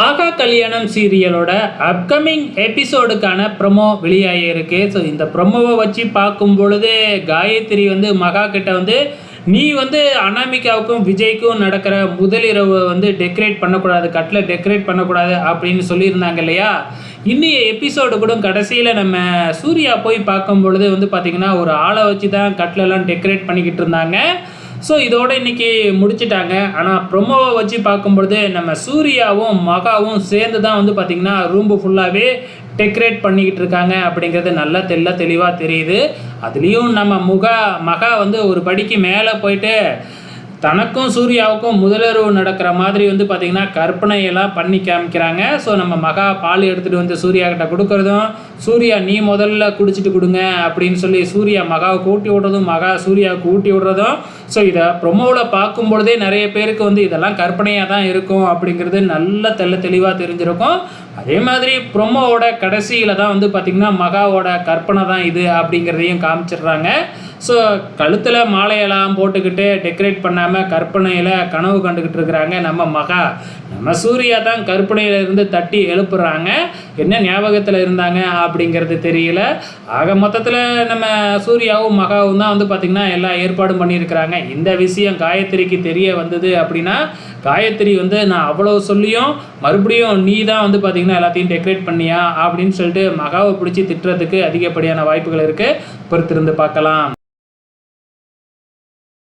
ஆகா கல்யாணம் சீரியலோட upcoming எபிசோடுக்கான promo வெளியாகிருக்கு. So இந்த ப்ரொமோவை வச்சு பார்க்கும் பொழுது காயத்ரி வந்து மகா கிட்ட வந்து நீ வந்து அனாமிகாவுக்கும் விஜய்க்கும் நடக்கிற முதலிரவு வந்து டெக்கரேட் பண்ணக்கூடாது, கட்டில் டெக்கரேட் பண்ணக்கூடாது அப்படின்னு சொல்லியிருந்தாங்க இல்லையா. இன்னைய எபிசோடு கூட கடைசியில் நம்ம சூர்யா போய் பார்க்கும் பொழுது வந்து பார்த்திங்கன்னா ஒரு ஆளை வச்சு தான் கட்டிலெல்லாம் டெக்கரேட் பண்ணிக்கிட்டு இருந்தாங்க. ஸோ இதோடு இன்றைக்கி முடிச்சிட்டாங்க. ஆனால் ப்ரொமோவை வச்சு பார்க்கும்பொழுது நம்ம சூர்யாவும் மகாவும் சேர்ந்து தான் வந்து பார்த்திங்கன்னா ரூம்பு ஃபுல்லாகவே டெக்கரேட் பண்ணிக்கிட்டு இருக்காங்க அப்படிங்கிறது நல்லா தெளிவாக தெரியுது. அதுலேயும் நம்ம மகா வந்து ஒரு படிக்கு மேலே போயிட்டு தனக்கும் சூர்யாவுக்கும் முதலிரவு நடக்கிற மாதிரி வந்து பார்த்திங்கன்னா கற்பனையெல்லாம் பண்ணி காமிக்கிறாங்க. ஸோ நம்ம மகா பால் எடுத்துகிட்டு வந்து சூர்யா கிட்ட கொடுக்குறதும், சூர்யா நீ முதல்ல குடிச்சிட்டு கொடுங்க அப்படின்னு சொல்லி சூர்யா மகாவுக்கு ஊட்டி விடுறதும், மகா சூர்யாவுக்கு ஊட்டி விடுறதும். ஸோ இதை ப்ரொமோவில் பார்க்கும்பொழுதே நிறைய பேருக்கு வந்து இதெல்லாம் கற்பனையாக தான் இருக்கும் அப்படிங்கிறது நல்ல தெளிவாக தெரிஞ்சிருக்கும். அதே மாதிரி ப்ரொமோவோட கடைசியில் தான் வந்து பார்த்திங்கன்னா மகாவோட கற்பனை தான் இது அப்படிங்கிறதையும் காமிச்சிடுறாங்க. ஸோ கழுத்தில் மாலையெல்லாம் போட்டுக்கிட்டு டெக்கரேட் பண்ணாமல் கற்பனையில் கனவு கண்டுக்கிட்டு இருக்கிறாங்க நம்ம மகா. நம்ம சூர்யா தான் கற்பனையிலேருந்து தட்டி எழுப்புறாங்க. என்ன ஞாபகத்தில் இருந்தாங்க அப்படிங்கிறது தெரியல. ஆக மொத்தத்தில் நம்ம சூர்யாவும் மகாவும் தான் வந்து பார்த்திங்கன்னா எல்லா ஏற்பாடும் பண்ணியிருக்கிறாங்க. இந்த விஷயம் காயத்ரிக்கு தெரிய வந்தது அப்படின்னா காயத்ரி வந்து நான் அவ்வளோ சொல்லியும் மறுபடியும் நீ தான் வந்து பார்த்திங்கன்னா எல்லாத்தையும் டெக்கரேட் பண்ணியா அப்படின்னு சொல்லிட்டு மகாவை பிடிச்சி திட்டுறதுக்கு அதிகப்படியான வாய்ப்புகள் இருக்குது. பொறுத்திருந்து பார்க்கலாம்.